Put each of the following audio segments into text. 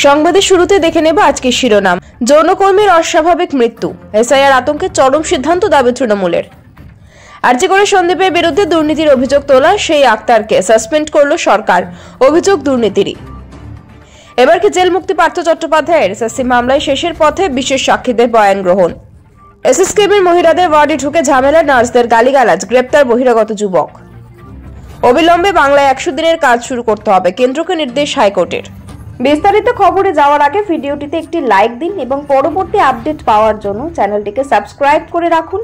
সংবাদের শুরুতে দেখে নেব আজকের শিরোনাম। যৌনকর্মীর অস্বাভাবিক মৃত্যু, এসআইআর আতঙ্কে চরম সিদ্ধান্ত দাবি তৃণমূলের। আরজিকরে সন্দীপের বিরুদ্ধে দুর্নীতির অভিযোগ তোলা সেই আক্তারকে সাসপেন্ড করল সরকার, অভিযোগ দুর্নীতিরই। এবার কি জেল মুক্তি পার্থ চট্টোপাধ্যায়ের? এসএসসি মামলায় শেষের পথে বিশেষ সাক্ষীদের বয়ান গ্রহণ। এসএসকেবির মহিলাদের ওয়ার্ডে ঢুকে ঝামেলা, নার্সদের গালিগালাজ, গ্রেপ্তার বহিরাগত যুবক। অবিলম্বে বাংলায় 100 দিনের কাজ শুরু করতে হবে, কেন্দ্রকে নির্দেশ হাইকোর্টের। বিস্তারিত খবরে যাওয়ার আগে ভিডিওটিতে একটি লাইক দিন এবং পরবর্তী আপডেট পাওয়ার জন্য চ্যানেলটিকে সাবস্ক্রাইব করে রাখুন।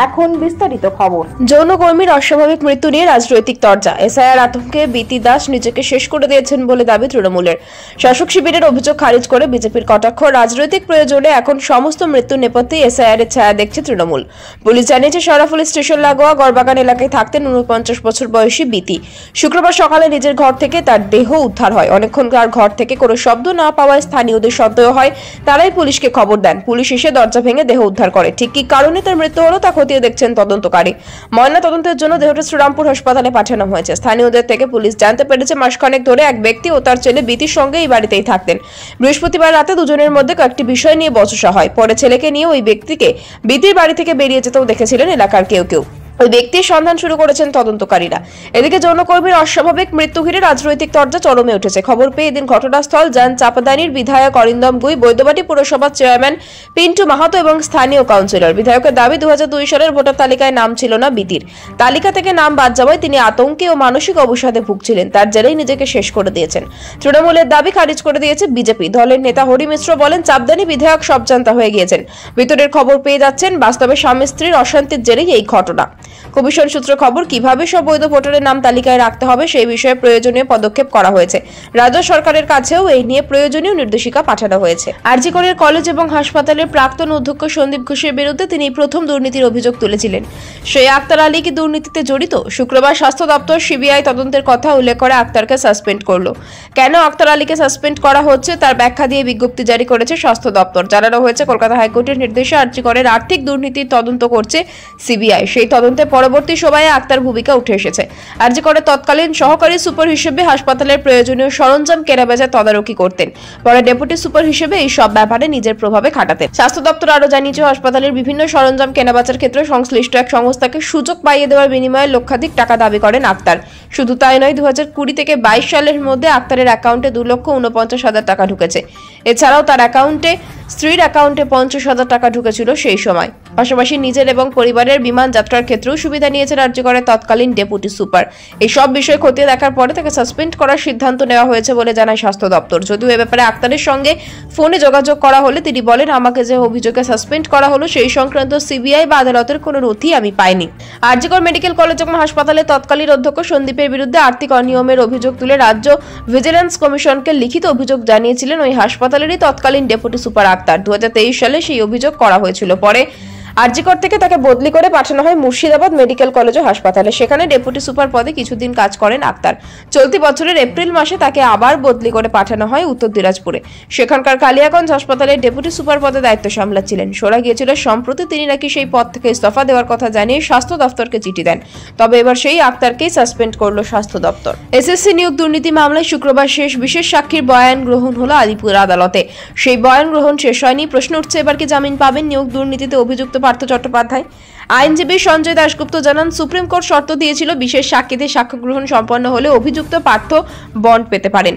এখন বিস্তারিত খবর। যৌনকর্মীর অস্বাভাবিক মৃত্যু নিয়ে রাজনৈতিক তরজা। এসআইআর আতঙ্কে বিতি দাস নিজেকে শেষ করে দিয়েছেন বলে দাবি তৃণমূলের। শাসক শিবিরের অভিযোগ খারিজ করে বিজেপির কটাক্ষ। রাজনৈতিক প্রয়োজনে এখন সমস্ত মৃত্যুর নেপথ্যে এসআইআর এর ছায়া দেখছে তৃণমূল। পুলিশ জানিয়েছে সরাফুলি স্টেশন লাগোয়া গড়বাগান এলাকায় থাকতেন 49 বছর বয়সী বিতি। শুক্রবার সকালে নিজের ঘর থেকে তার দেহ উদ্ধার হয়। অনেকক্ষণ তার ঘর থেকে কোনো শব্দ না পাওয়ায় স্থানীয়দের সন্দেহ হয়, তারাই পুলিশকে খবর দেন। পুলিশ এসে দরজা ভেঙে দেহ উদ্ধার করে। ঠিক কি কারণে তার মৃত্যু হলো তা খতিয়ে দেখছেন তদন্তকারী। ময়না তদন্তের জন্য দেহটা শ্রীরামপুর হাসপাতালে পাঠানো হয়েছে। স্থানীয়দের থেকে পুলিশ জানতে পেরেছে মাসখানেক ধরে এক ব্যক্তি ও তার ছেলে বিতির সঙ্গে এই বাড়িতেই থাকতেন। বৃহস্পতিবার রাতে দুজনের মধ্যে কয়েকটি বিষয় নিয়ে বচসা হয়। পরে ছেলেকে নিয়ে ওই ব্যক্তিকে বিতির বাড়ি থেকে বেরিয়ে যেতেও দেখেছিলেন এলাকার কেউ কেউ। ওই ব্যক্তির সন্ধান শুরু করেছেন তদন্তকারীরা। এদিকে যৌনকর্মীর অস্বাভাবিক মৃত্যু ঘিরে রাজনৈতিক তরজা চরমে উঠেছে। খবর পেয়ে এদিন ঘটনাস্থল যান চাপাদানির বিধায়ক অরিন্দম গুই, বৈদ্যবাটি পুরসভার চেয়ারম্যান পিন্টু মাহাতো এবং স্থানীয় কাউন্সিলর। বিধায়কের দাবি 2002 সালের ভোটার তালিকায় নাম ছিল না বিতির। তালিকা থেকে নাম বাদ যাওয়ায় তিনি আতঙ্কে ও মানসিক অবসাদে ভুগছিলেন। তার জেরেই নিজেকে শেষ করে দিয়েছেন। তৃণমূলের দাবি খারিজ করে দিয়েছে বিজেপি। দলের নেতা হরি মিশ্র বলেন, চাপদানি বিধায়ক সব জানতা হয়ে গিয়েছেন, ভিতরের খবর পেয়ে যাচ্ছেন। বাস্তবে স্বামী স্ত্রীর অশান্তির জেরেই এই ঘটনা। কমিশন সূত্রে খবর, কিভাবে সব বৈধ ভোটারের নাম তালিকায় রাখতে হবে সেই বিষয়ে প্রয়োজনীয় পদক্ষেপ করা হয়েছে। রাজ্য সরকারের কাছেও এই নিয়ে প্রয়োজনীয় নির্দেশিকা পাঠানো হয়েছে। আরজিকরের কলেজ এবং হাসপাতালের প্রাক্তন অধ্যক্ষ সন্দীপ ঘোষের বিরুদ্ধে তিনি প্রথম দুর্নীতির অভিযোগ তুলেছিলেন। সেই আক্তার আলী কি দুর্নীতিতে জড়িত? শুক্রবার স্বাস্থ্য দপ্তর সিবিআই তদন্তের কথা উল্লেখ করে আক্তারকে সাসপেন্ড করলো। কেন আক্তার আলীকে সাসপেন্ড করা হচ্ছে তার ব্যাখ্যা দিয়ে বিজ্ঞপ্তি জারি করেছে স্বাস্থ্য দপ্তর। জানানো হয়েছে, কলকাতা হাইকোর্টের নির্দেশে আরজিকরের আর্থিক দুর্নীতির তদন্ত করছে সিবিআই। সেই তদন্তে পরবর্তী সময়ে আক্তার ভূমিকা উঠে এসেছে। আরজিকরের তৎকালীন সহকারী সুপার হিসেবে হাসপাতালের প্রয়োজনীয় সরঞ্জাম কেনাবেচা তদারকি করতেন। পরে ডেপুটি সুপার হিসেবে এই সব ব্যাপারে নিজের প্রভাবে খাটাতেন। স্বাস্থ্য দপ্তর আরো জানিয়েছে, হাসপাতালের বিভিন্ন সরঞ্জাম কেনাবেচার ক্ষেত্রে সংশ্লিষ্ট এক সংস্থাকে সুযোগ পাইয়ে দেওয়ার বিনিময়ে লক্ষাধিক টাকা দাবি করেন আক্তার। শুধু তাই নয়, 2020 থেকে 22 সালের মধ্যে আক্তারের অ্যাকাউন্টে 2,49,000 টাকা ঢুকেছে। এছাড়াও তার অ্যাকাউন্টে, স্ত্রীর অ্যাকাউন্টে 50,000 টাকা ঢুকেছিল সেই সময়। পাশাপাশি নিজের এবং পরিবারের বিমান যাত্রার ক্ষেত্রেও সুবিধা নিয়েছে রাজ্যকরের তৎকালীন ডেপুটি সুপার। এই সব বিষয় খতিয়ে দেখার পরে তাকে সাসপেন্ড করার সিদ্ধান্ত নেওয়া হয়েছে বলে জানায় স্বাস্থ্য দপ্তর। যদিও এ ব্যাপারে আক্তারের সঙ্গে ফোনে যোগাযোগ করা হলে তিনি বলেন, আমাকে যে অভিযোগে সাসপেন্ড করা হলো সেই সংক্রান্ত সিবিআই বা আদালতের কোনো নথি আমি পাইনি। আরজিকর মেডিকেল কলেজ এবং হাসপাতালের তৎকালীন অধ্যক্ষ সন্দীপের বিরুদ্ধে আর্থিক অনিয়মের অভিযোগ তুলে রাজ্য ভিজিলেন্স কমিশনকে লিখিত অভিযোগ জানিয়েছিলেন ওই হাসপাতালেরই তৎকালীন ডেপুটি সুপার আক্তার। 2023 সালে সেই অভিযোগ করা হয়েছিল। পরে আরজিকর থেকে তাকে বদলি করে পাঠানো হয় মুর্শিদাবাদ মেডিকেল কলেজ ও হাসপাতালে। সেখানে ডেপুটি সুপার পদে কিছুদিন কাজ করেন আক্তার। চলতি বছরের এপ্রিল মাসে তাকে আবার বদলি করে পাঠানো হয় উত্তর দিনাজপুরে। সেখানকার কালিয়াগঞ্জ হাসপাতালে ডেপুটি সুপার পদে দায়িত্ব সামলাচ্ছিলেন। শোনা গিয়েছিল সম্প্রতি তিনি নাকি সেই পদ থেকে ইস্তফা দেওয়ার কথা জানিয়ে স্বাস্থ্য দপ্তরকে চিঠি দেন। তবে এবার সেই আক্তারকেই সাসপেন্ড করলো স্বাস্থ্য দপ্তর। এসএসসি নিয়োগ দুর্নীতি মামলায় শুক্রবার শেষ বিশেষ সাক্ষীর বয়ান গ্রহণ হলো আলিপুর আদালতে। সেই বয়ান গ্রহণ শেষ হয়নি। প্রশ্ন উঠছে, এবার কি জামিন পাবেন নিয়োগ দুর্নীতিতে অভিযুক্ত পার্থ চট্টোপাধ্যায়? আইনজীবী সঞ্জয় দাশগুপ্ত জানান, সুপ্রিম কোর্ট শর্ত দিয়েছিল বিশেষ সাক্ষীদের সাক্ষ্য গ্রহণ সম্পন্ন হলে অভিযুক্ত পার্থ বন্ড পেতে পারেন।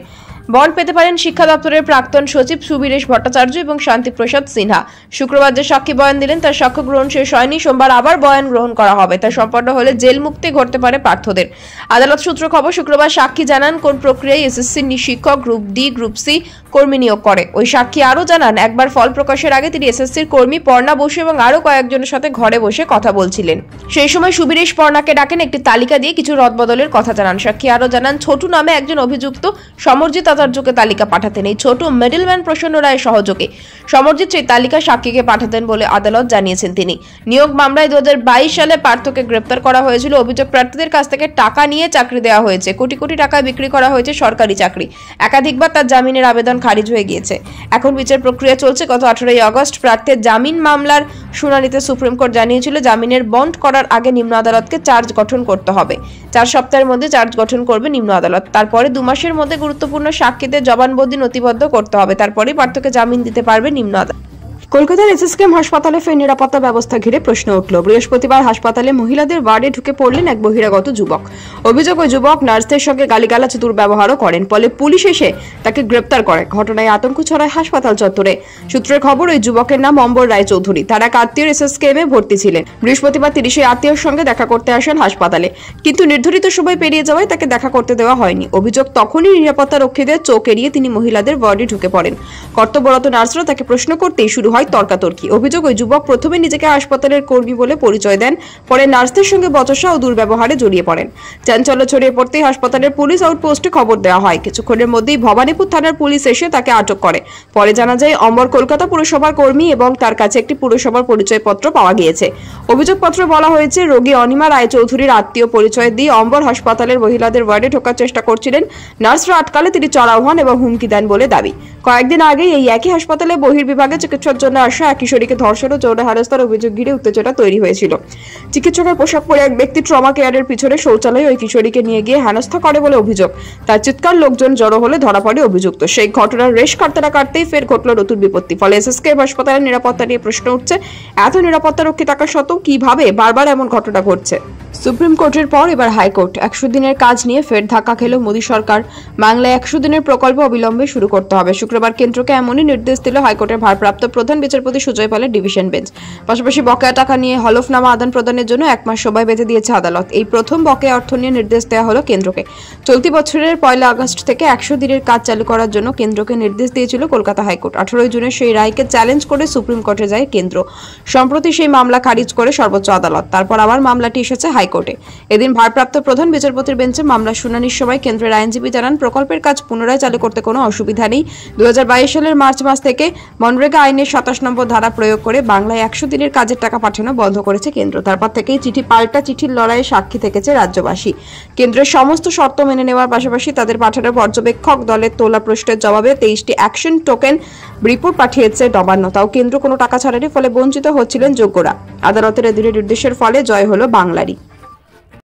শিক্ষা দপ্তরের প্রাক্তন সচিব সুবীরেশ ভট্টাচার্য এবং শান্তিপ্রসাদ সিনহা। শুক্রবার যে সাক্ষী বয়ান দিলেন তার সাক্ষ্য গ্রহণ শেষ হয়নি। সোমবার আবার বয়ান গ্রহণ করা হবে। তা সম্পন্ন হলে জেল মুক্তি ঘটতে পারে পার্থদের। আদালত সূত্র খবর, শুক্রবার সাক্ষী জানান কোন প্রক্রিয়ায় এসএসসি শিক্ষক গ্রুপ ডি, গ্রুপ সি কর্মী নিয়োগ করে। ওই সাক্ষী আরো জানান, একবার ফল প্রকাশের আগে তিনি এসএসসির কর্মী পর্ণা বসু এবং আরো কয়েকজনের সাথে ঘরে বসে কথা বলছিলেন। সেই সময় সুবীরেশ পর্ণাকে ডাকেন, একটি তালিকা দিয়ে কিছু রদবদলের কথা জানান। সাক্ষী আরো জানান, ছোটু নামে একজন অভিযুক্ত সমরজিৎ আচার্যকে তালিকা পাঠাতেন। এই ছোট মিডলম্যান প্রসন্ন রায়ের সহযোগী সমরজিৎ সেই তালিকা সাক্ষীকে পাঠাতেন বলে আদালত জানিয়েছেন তিনি। নিয়োগ মামলায় 2022 সালে পার্থকে গ্রেপ্তার করা হয়েছিল। অভিযোগ, প্রার্থীদের কাছ থেকে টাকা নিয়ে চাকরি দেওয়া হয়েছে। কোটি কোটি টাকায় বিক্রি করা হয়েছে সরকারি চাকরি। একাধিকবার তার জামিনের আবেদন খারিজ হয়ে গিয়েছে। এখন বিচার প্রক্রিয়া চলছে। গত 18 আগস্ট প্রার্থীর জামিন মামলার শুনানিতে সুপ্রিম কোর্ট জানিয়েছিল জামিনের বন্ড করার আগে নিম্ন আদালতকে চার্জ গঠন করতে হবে। 4 সপ্তাহের মধ্যে চার্জ গঠন করবে নিম্ন আদালত। তারপরে 2 মাসের মধ্যে গুরুত্বপূর্ণ সাক্ষীদের জবানবন্দি নথিবদ্ধ করতে হবে। তারপরেই পার্থকে জামিন দিতে পারবে নিম্ন আদালত। কলকাতার এসএসকেএম হাসপাতালে ফের নিরাপত্তা ব্যবস্থা ঘিরে প্রশ্ন উঠল। বৃহস্পতিবার হাসপাতালে মহিলাদের ওয়ার্ডে ঢুকে পড়লেন এক বহিরাগত যুবক। অভিযোগ, ওই যুবক নার্সদের সঙ্গে গালিগালাজ দুর্ব্যবহারও করেন। ফলে পুলিশ এসে তাকে গ্রেপ্তার করে। ঘটনায় আতঙ্ক ছড়ায় হাসপাতাল চত্বরে। সূত্রের খবর, ওই যুবকের নাম অম্বর রায়চৌধুরী। তার এক আত্মীয় এসএসকেএম এ ভর্তি ছিলেন। বৃহস্পতিবার তিনি সেই আত্মীয়র সঙ্গে দেখা করতে আসেন হাসপাতালে, কিন্তু নির্ধারিত সময় পেরিয়ে যাওয়ায় তাকে দেখা করতে দেওয়া হয়নি। অভিযোগ, তখনই নিরাপত্তা রক্ষীদের চোখ এড়িয়ে তিনি মহিলাদের ওয়ার্ডে ঢুকে পড়েন। কর্তব্যরত নার্সরা তাকে প্রশ্ন করতেই শুরু হয় তর্কাতর্কি। অভিযোগ, ওই যুবক প্রথমে নিজেকে হাসপাতালের কর্মী বলে পরিচয় দেন, পরে নার্সদের সঙ্গে বচসা ও দুর্ব্যবহারে জড়িয়ে পড়েন। চাঞ্চল্য ছড়িয়ে পড়তেই হাসপাতালের পুলিশ আউটপোস্টে খবর দেওয়া হয়। কিছুক্ষণের মধ্যেই ভবানীপুর থানার পুলিশ এসে তাকে আটক করে। পরে জানা যায় অম্বর কলকাতা পুরসভার কর্মী এবং তার কাছে একটি পুরসভার পরিচয়পত্র পাওয়া গিয়েছে। অভিযোগপত্রে বলা হয়েছে, রোগী অনিমা রায়চৌধুরীর আত্মীয় পরিচয় দিয়ে অম্বর হাসপাতালের মহিলাদের ওয়ার্ডে ঢোকার চেষ্টা করছিলেন। নার্সরা আটকালে তিনি চড়াও হন এবং হুমকি দেন বলে দাবি। কয়েকদিন আগে এই একই হাসপাতালে বহির্বিভাগে চিকিৎসার জন্য আসা এক কিশোরীকে ধর্ষণ ও যৌন হেনস্থার অভিযোগ ঘিরে উত্তেজনা তৈরি হয়েছিল। চিকিৎসকের পোশাক পরে এক ব্যক্তি ট্রমা কেয়ারের পিছনে শৌচালয়ে ওই কিশোরীকে নিয়ে গিয়ে হেনস্থা করে বলে অভিযোগ। তার চিৎকার লোকজন জড়ো হলে ধরা পড়ে অভিযুক্ত। সেই ঘটনার রেশ কাটতে না কাটতেই ফের ঘটল নতুন বিপত্তি। ফলে এসএসকেএম হাসপাতালের নিরাপত্তা নিয়ে প্রশ্ন উঠছে, এত নিরাপত্তা রক্ষী থাকা সত্ত্বেও কিভাবে বারবার এমন ঘটনা ঘটছে। সুপ্রিম কোর্টের পর এবার হাইকোর্ট। 100 দিনের কাজ নিয়ে ফের ধাক্কা খেল মোদী সরকার। বাংলায় 100 দিনের প্রকল্প অবিলম্বে শুরু করতে হবে। শুক্রবার কেন্দ্রকে এমনই নির্দেশ দিল হাইকোর্টের ভারপ্রাপ্ত প্রধান বিচারপতি সুজয় পালের ডিভিশন বেঞ্চ। পাশাপাশি বকেয়া টাকা নিয়ে হলফনামা আদান প্রদানের জন্য 1 মাস সময় বেঁধে দিয়েছে আদালত। এই প্রথম বকেয়া অর্থ নিয়ে নির্দেশ দেওয়া হলো কেন্দ্রকে। চলতি বছরের 1 আগস্ট থেকে 100 দিনের কাজ চালু করার জন্য কেন্দ্রকে নির্দেশ দিয়েছিল কলকাতা হাইকোর্ট। 18 জুনের সেই রায়কে চ্যালেঞ্জ করে সুপ্রিম কোর্টে যায় কেন্দ্র। সম্প্রতি সেই মামলা খারিজ করে সর্বোচ্চ আদালত। তারপর আবার মামলাটি এসেছে হাইকোর্টে। এদিন ভারপ্রাপ্ত প্রধান বিচারপতির বেঞ্চে মামলার শুনানির সময় কেন্দ্রের আইনজীবী জানান, প্রকল্পের কাজ পুনরায় চালু করতে কোনো অসুবিধা নেই। 2022 সালের মার্চ মাস থেকে মনরেগা আইনের 27 নম্বর ধারা প্রয়োগ করে বাংলায় 100 দিনের কাজের টাকা পাঠানো বন্ধ করেছে কেন্দ্র। তারপর থেকেই চিঠি পাল্টা চিঠির লড়াইয়ে সাক্ষী থেকেছে রাজ্যবাসী। কেন্দ্রের সমস্ত শর্ত মেনে নেওয়ার পাশাপাশি তাদের পাঠানো পর্যবেক্ষক দলের তোলা প্রশ্নের জবাবে 23টি অ্যাকশন টোকেন রিপোর্ট পাঠিয়েছে নবান্ন। তাও কেন্দ্র কোনো টাকা ছাড়েনি, ফলে বঞ্চিত হচ্ছিলেন যোগ্যরা। আদালতের এদিনের নির্দেশের ফলে জয় হলো বাংলারই।